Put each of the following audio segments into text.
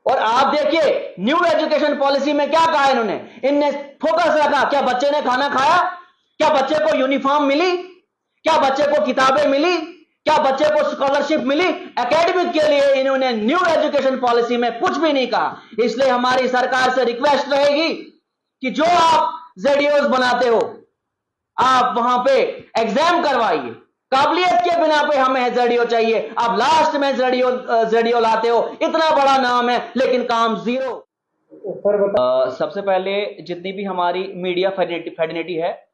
और आप देखिए न्यू एजुकेशन पॉलिसी में क्या कहा इन्होंने, इनने फोकस रखा, क्या बच्चे ने खाना खाया, क्या बच्चे को यूनिफॉर्म मिली, क्या बच्चे को किताबें मिली, क्या बच्चे को स्कॉलरशिप मिली। एकेडमिक के लिए इन्होंने न्यू एजुकेशन पॉलिसी में कुछ भी नहीं कहा। इसलिए हमारी सरकार से रिक्वेस्ट रहेगी कि जो आप जेडीओज बनाते हो आप वहां पे एग्जाम करवाइए। काबिलियत के बिना पे हमें जेडीओ चाहिए, आप लास्ट में जेडीओ लाते हो, इतना बड़ा नाम है लेकिन काम जीरो। सबसे पहले जितनी भी हमारी मीडिया फेडर्निटी है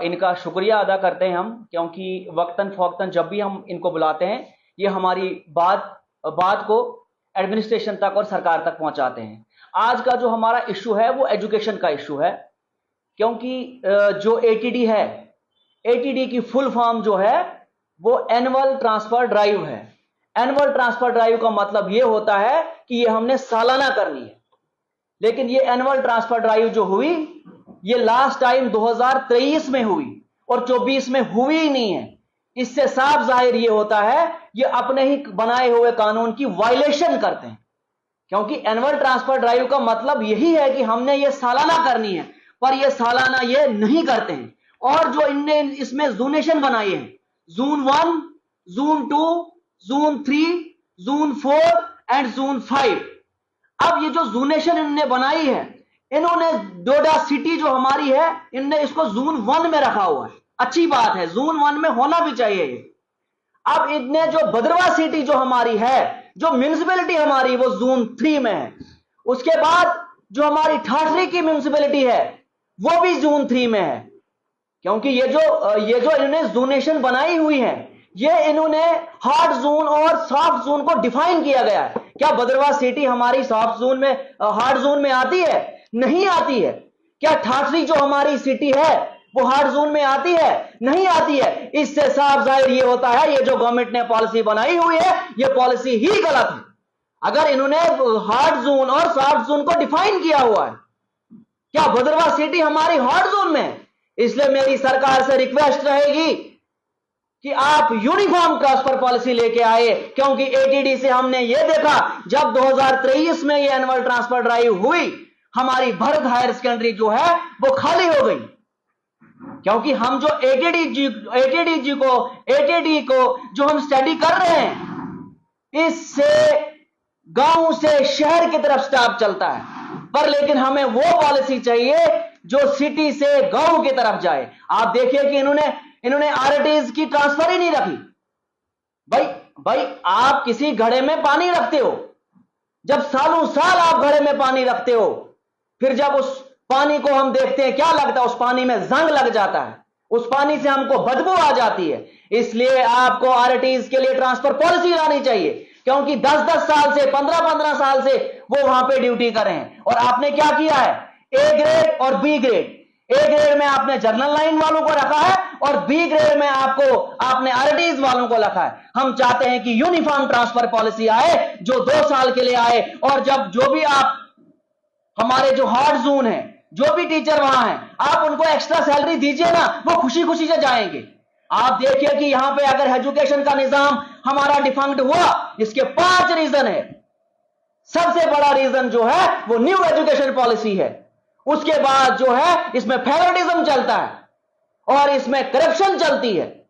इनका शुक्रिया अदा करते हैं हम, क्योंकि वक्तन फौक्तन जब भी हम इनको बुलाते हैं ये हमारी बात को एडमिनिस्ट्रेशन तक और सरकार तक पहुंचाते हैं। आज का जो हमारा इशू है वो एजुकेशन का इशू है, क्योंकि जो एटीडी है, एटीडी की फुल फॉर्म जो है वो एनुअल ट्रांसफर ड्राइव है। एनुअल ट्रांसफर ड्राइव का मतलब ये होता है कि ये हमने सालाना करनी है, लेकिन ये एनुअल ट्रांसफर ड्राइव जो हुई ये लास्ट टाइम 2023 में हुई और 24 में हुई ही नहीं है। इससे साफ जाहिर ये होता है ये अपने ही बनाए हुए कानून की वायलेशन करते हैं, क्योंकि एनुअल ट्रांसफर ड्राइव का मतलब यही है कि हमने ये सालाना करनी है, पर ये सालाना ये नहीं करते हैं। और जो इनने इसमें जोनेशन बनाई है, zone 1, zone 2, zone 3, zone 4 and zone 5। अब ये जो जोनेशन इन्होंने बनाई है, इन्होंने डोडा सिटी जो हमारी है इनने इसको जोन 1 में रखा हुआ है। अच्छी बात है, जोन 1 में होना भी चाहिए ये। अब इनने जो भद्रवा सिटी जो हमारी है, जो म्यूनिसिपैलिटी हमारी वो जोन 3 में है। उसके बाद जो हमारी ठाठरी की म्यूनिसिपैलिटी है वो भी जोन 3 में है, क्योंकि ये जो इन्होंने जोनेशन बनाई हुई है ये इन्होंने हार्ड जोन और सॉफ्ट जोन को डिफाइन किया गया है। क्या भद्रवा सिटी हमारी सॉफ्ट जोन में, हार्ड जोन में आती है? नहीं आती है। क्या ठाठरी जो हमारी सिटी है वो हार्ड जोन में आती है? नहीं आती है। इससे साफ जाहिर ये होता है ये जो गवर्नमेंट ने पॉलिसी बनाई हुई है ये पॉलिसी ही गलत है। अगर इन्होंने हार्ड जोन और सॉफ्ट जोन को डिफाइन किया हुआ है, क्या भद्रवा सिटी हमारी हार्ड जोन में है? इसलिए मेरी सरकार से रिक्वेस्ट रहेगी कि आप यूनिफॉर्म ट्रांसफर पॉलिसी लेके आए, क्योंकि एटीडी से हमने ये देखा जब 2023 में ये एनुअल ट्रांसफर ड्राइव हुई हमारी भरत हायर सेकेंडरी जो है वो खाली हो गई, क्योंकि हम जो एटीडी को जो हम स्टडी कर रहे हैं इससे गांव से शहर की तरफ स्टाफ चलता है, पर लेकिन हमें वो पॉलिसी चाहिए जो सिटी से गांव की तरफ जाए। आप देखिए कि इन्होंने आरटीज की ट्रांसफर ही नहीं रखी। भाई आप किसी घड़े में पानी रखते हो, जब सालों साल आप घड़े में पानी रखते हो, फिर जब उस पानी को हम देखते हैं क्या लगता है, उस पानी में जंग लग जाता है, उस पानी से हमको बदबू आ जाती है। इसलिए आपको आरटीज के लिए ट्रांसफर पॉलिसी लानी चाहिए, क्योंकि 10-10 साल से 15-15 साल से वो वहां पे ड्यूटी कर रहे हैं। और आपने क्या किया है, ए ग्रेड और बी ग्रेड। ए ग्रेड में आपने जनरल लाइन वालों को रखा है और बी ग्रेड में आपने आरटीज वालों को रखा है। हम चाहते हैं कि यूनिफॉर्म ट्रांसफर पॉलिसी आए जो 2 साल के लिए आए, और जब जो भी आप हमारे जो हार्ड जोन है जो भी टीचर वहां हैं आप उनको एक्स्ट्रा सैलरी दीजिए ना, वो खुशी खुशी से जाएंगे। आप देखिए कि यहां पे अगर एजुकेशन का निजाम हमारा डिफंक्ट हुआ, इसके 5 रीजन है। सबसे बड़ा रीजन जो है वो न्यू एजुकेशन पॉलिसी है। उसके बाद जो है इसमें फेवरेटिज्म चलता है और इसमें करप्शन चलती है।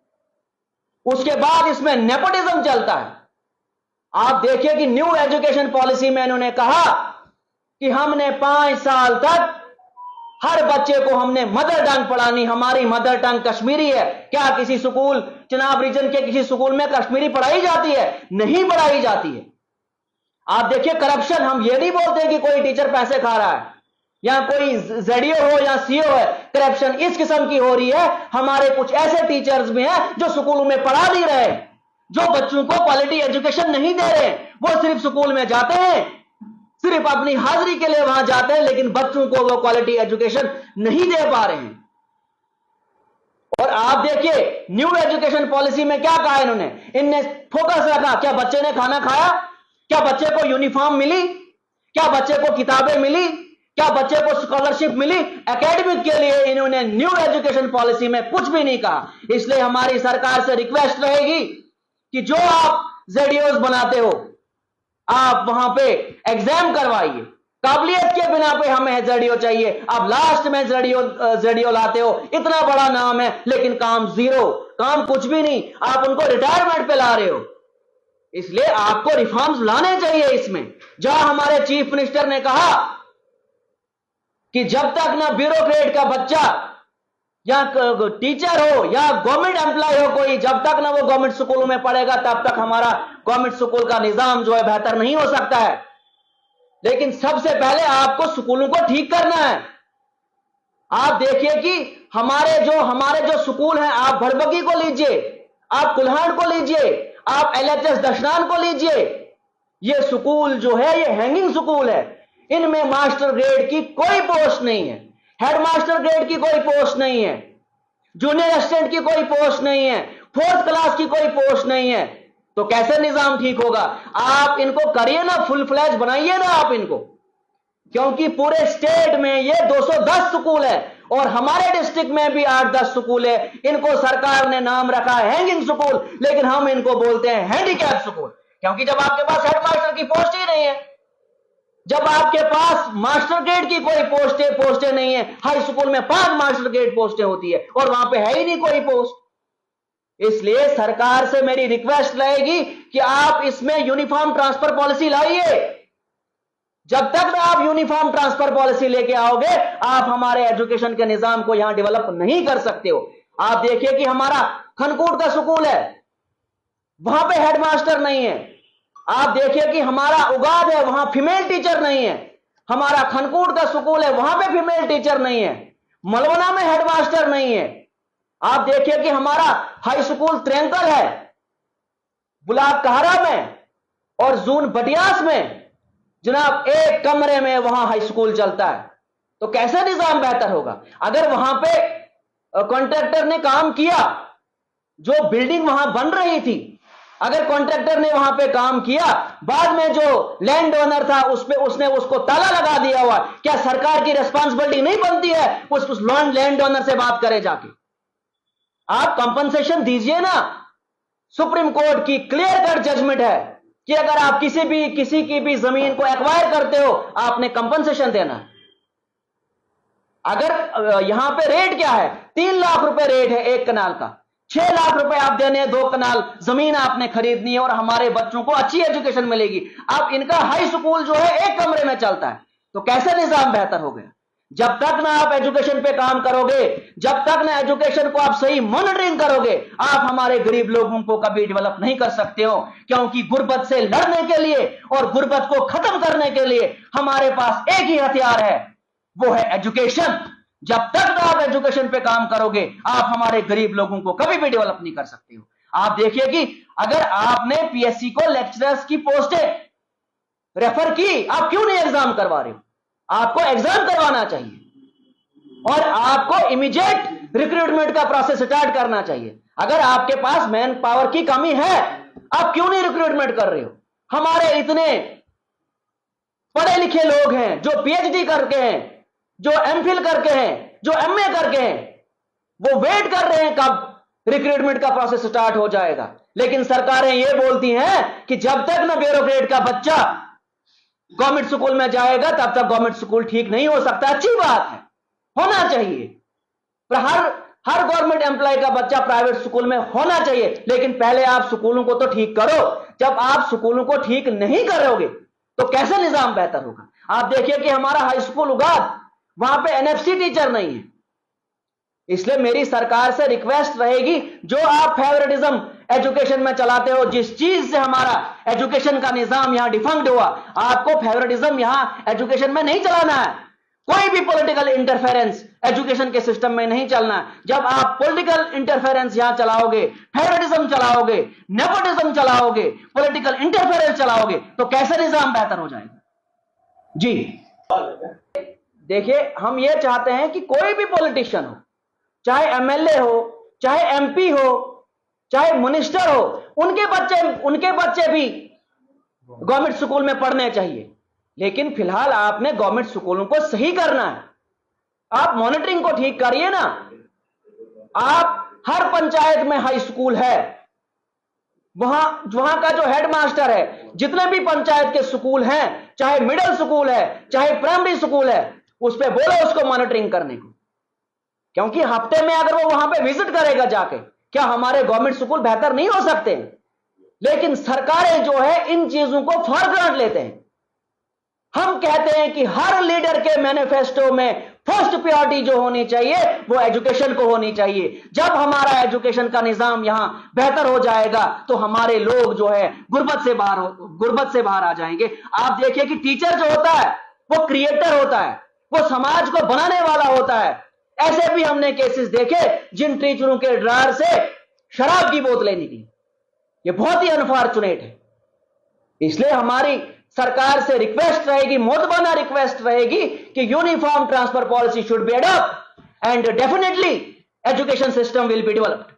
उसके बाद इसमें नेपोटिज्म चलता है। आप देखिए कि न्यू एजुकेशन पॉलिसी में इन्होंने कहा कि हमने 5 साल तक हर बच्चे को हमने मदर टंग पढ़ानी। हमारी मदर टंग कश्मीरी है। क्या किसी स्कूल, चिनाब रीजन के किसी स्कूल में कश्मीरी पढ़ाई जाती है? नहीं पढ़ाई जाती है। आप देखिए करप्शन, हम ये नहीं बोलते कि कोई टीचर पैसे खा रहा है या कोई जेडीओ हो या सीओ है, करप्शन इस किस्म की हो रही है। हमारे कुछ ऐसे टीचर्स भी हैं जो स्कूलों में पढ़ा नहीं रहे, जो बच्चों को क्वालिटी एजुकेशन नहीं दे रहे। वो सिर्फ स्कूल में जाते हैं, सिर्फ अपनी हाजिरी के लिए वहां जाते हैं, लेकिन बच्चों को वो क्वालिटी एजुकेशन नहीं दे पा रहे हैं। और आप देखिए न्यू एजुकेशन पॉलिसी में क्या कहा इन्होंने फोकस रखा, क्या बच्चे ने खाना खाया, क्या बच्चे को यूनिफॉर्म मिली, क्या बच्चे को किताबें मिली, क्या बच्चे को स्कॉलरशिप मिली। एकेडमिक के लिए इन्होंने न्यू एजुकेशन पॉलिसी में कुछ भी नहीं कहा। इसलिए हमारी सरकार से रिक्वेस्ट रहेगी कि जो आप जेडीओज बनाते हो आप वहां पे एग्जाम करवाइए। काबिलियत के बिना पे हमें जेडीओ चाहिए, आप लास्ट में जेडीओ लाते हो, इतना बड़ा नाम है लेकिन काम जीरो, काम कुछ भी नहीं, आप उनको रिटायरमेंट पे ला रहे हो। इसलिए आपको रिफॉर्म्स लाने चाहिए इसमें। जहां हमारे चीफ मिनिस्टर ने कहा कि जब तक ना ब्यूरोक्रेट का बच्चा या टीचर हो या गवर्नमेंट एम्प्लॉय हो कोई, जब तक ना वो गवर्नमेंट स्कूलों में पढ़ेगा तब तक हमारा गवर्नमेंट स्कूल का निजाम जो है बेहतर नहीं हो सकता है। लेकिन सबसे पहले आपको स्कूलों को ठीक करना है। आप देखिए कि हमारे जो स्कूल हैं, आप भड़बगी को लीजिए, आप कुल्हाड़ को लीजिए, आप एलएचएस दशनान को लीजिए, ये स्कूल जो है ये हैंगिंग स्कूल है। इनमें मास्टर ग्रेड की कोई पोस्ट नहीं है, हेडमास्टर ग्रेड की कोई पोस्ट नहीं है, जूनियर असिस्टेंट की कोई पोस्ट नहीं है, फोर्थ क्लास की कोई पोस्ट नहीं है। तो कैसे निजाम ठीक होगा? आप इनको करिए ना, फुल फ्लैज बनाइए ना आप इनको, क्योंकि पूरे स्टेट में ये 210 स्कूल है और हमारे डिस्ट्रिक्ट में भी 8-10 स्कूल है। इनको सरकार ने नाम रखा है हैंगिंग स्कूल, लेकिन हम इनको बोलते हैं हैंडीकैप स्कूल, क्योंकि जब आपके पास हेडमास्टर की पोस्ट ही नहीं है, जब आपके पास मास्टर ग्रेड की कोई पोस्टें नहीं है, हाई स्कूल में 5 मास्टर ग्रेड पोस्टें होती है और वहां पे है ही नहीं कोई पोस्ट। इसलिए सरकार से मेरी रिक्वेस्ट रहेगी कि आप इसमें यूनिफॉर्म ट्रांसफर पॉलिसी लाइए। जब तक ना आप यूनिफॉर्म ट्रांसफर पॉलिसी लेके आओगे, आप हमारे एजुकेशन के निजाम को यहां डेवलप नहीं कर सकते हो। आप देखिए कि हमारा खनकोट का स्कूल है, वहां पे हेडमास्टर नहीं है। आप देखिए कि हमारा उगाद है, वहां फीमेल टीचर नहीं है। हमारा खनकोट का स्कूल है, वहां पे फीमेल टीचर नहीं है। मलवना में हेडमास्टर नहीं है। आप देखिए कि हमारा हाई स्कूल त्रेंकल है, बुलाक कहरा में और जून बटियास में जनाब एक कमरे में वहां हाई स्कूल चलता है। तो कैसे निजाम बेहतर होगा? अगर वहां पे कॉन्ट्रैक्टर ने काम किया, जो बिल्डिंग वहां बन रही थी, अगर कॉन्ट्रैक्टर ने वहां पे काम किया, बाद में जो लैंड ओनर था उसने उसको ताला लगा दिया हुआ, क्या सरकार की रिस्पांसिबिलिटी नहीं बनती है उस लैंड ओनर से बात करे जाके? आप कंपनसेशन दीजिए ना। सुप्रीम कोर्ट की क्लियर कट जजमेंट है कि अगर आप किसी की भी जमीन को एक्वायर करते हो, आपने कंपनसेशन देना है। अगर यहां पे रेट क्या है, 3 लाख रुपए रेट है एक कनाल का, 6 लाख रुपए आप देने हैं 2 कनाल जमीन आपने खरीदनी है और हमारे बच्चों को अच्छी एजुकेशन मिलेगी। अब इनका हाई स्कूल जो है एक कमरे में चलता है, तो कैसे निजाम बेहतर हो गया? जब तक ना आप एजुकेशन पे काम करोगे, जब तक ना एजुकेशन को आप सही मॉनिटरिंग करोगे, आप हमारे गरीब लोगों को कभी डेवलप नहीं कर सकते हो। क्योंकि गुर्बत से लड़ने के लिए और गुर्बत को खत्म करने के लिए हमारे पास एक ही हथियार है, वो है एजुकेशन। जब तक ना आप एजुकेशन पे काम करोगे, आप हमारे गरीब लोगों को कभी भी डेवलप नहीं कर सकते हो। आप देखिए कि अगर आपने पीएससी को लेक्चरर्स की पोस्टें रेफर की, आप क्यों नहीं एग्जाम करवा रहे हो? आपको एग्जाम करवाना चाहिए और आपको इमीडिएट रिक्रूटमेंट का प्रोसेस स्टार्ट करना चाहिए। अगर आपके पास मैन पावर की कमी है, आप क्यों नहीं रिक्रूटमेंट कर रहे हो? हमारे इतने पढ़े लिखे लोग हैं जो पीएचडी करके हैं, जो एमफिल करके हैं, जो एमए करके हैं, वो वेट कर रहे हैं कब रिक्रूटमेंट का प्रोसेस स्टार्ट हो जाएगा। लेकिन सरकारें ये बोलती हैं कि जब तक ना ब्यूरोक्रेट का बच्चा गवर्नमेंट स्कूल में जाएगा तब तक गवर्नमेंट स्कूल ठीक नहीं हो सकता। अच्छी बात है, होना चाहिए, पर हर गवर्नमेंट एम्प्लॉय का बच्चा प्राइवेट स्कूल में होना चाहिए। लेकिन पहले आप स्कूलों को तो ठीक करो। जब आप स्कूलों को ठीक नहीं करोगे तो कैसे निजाम बेहतर होगा? आप देखिए कि हमारा हाई स्कूल उगाद, वहां पे एनएफसी टीचर नहीं है। इसलिए मेरी सरकार से रिक्वेस्ट रहेगी, जो आप फेवरेटिज्म एजुकेशन में चलाते हो, जिस चीज से हमारा एजुकेशन का निजाम यहां डिफंक्ट हुआ, आपको फेवरेटिज्म यहां एजुकेशन में नहीं चलाना है। कोई भी पॉलिटिकल इंटरफेरेंस एजुकेशन के सिस्टम में नहीं चलना। जब आप पॉलिटिकल इंटरफेरेंस यहां चलाओगे, फेवरेटिज्म चलाओगे, नेपोटिज्म चलाओगे, पॉलिटिकल इंटरफेरेंस चलाओगे, तो कैसे निजाम बेहतर हो जाएगा? जी देखिए, हम ये चाहते हैं कि कोई भी पॉलिटिशियन हो, चाहे एमएलए हो, चाहे एमपी हो, चाहे मिनिस्टर हो, उनके बच्चे भी गवर्नमेंट स्कूल में पढ़ने चाहिए। लेकिन फिलहाल आपने गवर्नमेंट स्कूलों को सही करना है। आप मॉनिटरिंग को ठीक करिए ना। आप हर पंचायत में हाई स्कूल है, वहां का जो हेडमास्टर है, जितने भी पंचायत के स्कूल हैं, चाहे मिडिल स्कूल है, चाहे प्राइमरी स्कूल है, उस पर बोलो उसको मॉनिटरिंग करने को। क्योंकि हफ्ते में अगर वो वहां पे विजिट करेगा जाके, क्या हमारे गवर्नमेंट स्कूल बेहतर नहीं हो सकते? लेकिन सरकारें जो है इन चीजों को फॉर ग्रांट लेते हैं। हम कहते हैं कि हर लीडर के मैनिफेस्टो में फर्स्ट प्रायोरिटी जो होनी चाहिए वो एजुकेशन को होनी चाहिए। जब हमारा एजुकेशन का निजाम यहां बेहतर हो जाएगा तो हमारे लोग जो है गुर्बत से बाहर आ जाएंगे। आप देखिए कि टीचर जो होता है वो क्रिएटर होता है, वो समाज को बनाने वाला होता है। ऐसे भी हमने केसेस देखे जिन टीचरों के ड्रायर से शराब की बोतलें निकली। ये बहुत ही अनफॉर्चुनेट है। इसलिए हमारी सरकार से रिक्वेस्ट रहेगी, मोतबाना रिक्वेस्ट रहेगी कि uniform transfer policy should be adopt and definitely education system will be developed.